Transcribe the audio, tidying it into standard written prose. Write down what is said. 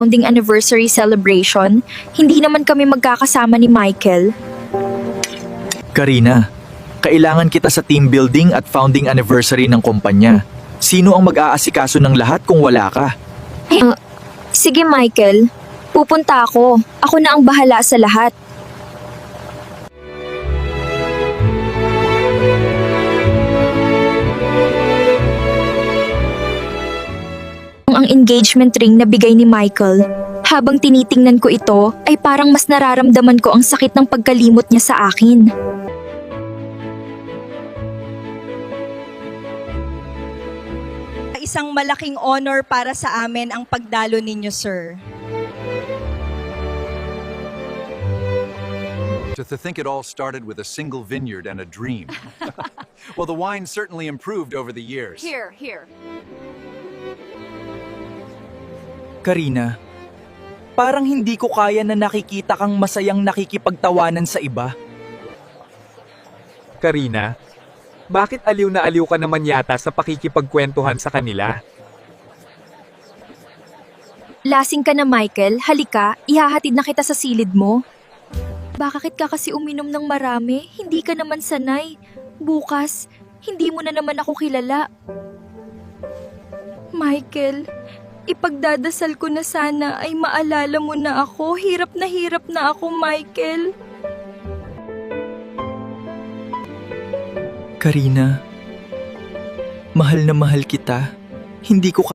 founding anniversary celebration, hindi naman kami magkakasama ni Michael. Karina, kailangan kita sa team building at founding anniversary ng kumpanya. Sino ang mag-aasikaso ng lahat kung wala ka? Sige Michael, pupunta ako. Ako na ang bahala sa lahat. Ang engagement ring na bigay ni Michael. Habang tinitingnan ko ito, ay parang mas nararamdaman ko ang sakit ng pagkalimot niya sa akin. Isang malaking honor para sa amin ang pagdalo ninyo, sir. To think it all started with a single vineyard and a dream. Well, the wine certainly improved over the years. Here. Karina, parang hindi ko kaya na nakikita kang masayang nakikipagtawanan sa iba. Karina, bakit aliw na aliw ka naman yata sa pakikipagkwentuhan sa kanila? Lasing ka na Michael, halika, ihahatid na kita sa silid mo. Bakit ka kasi uminom ng marami? Hindi ka naman sanay. Bukas, hindi mo na naman ako kilala. Michael, ipagdadasal ko na sana ay maalala mo na ako. Hirap na ako, Michael. Karina, mahal na mahal kita. Hindi ko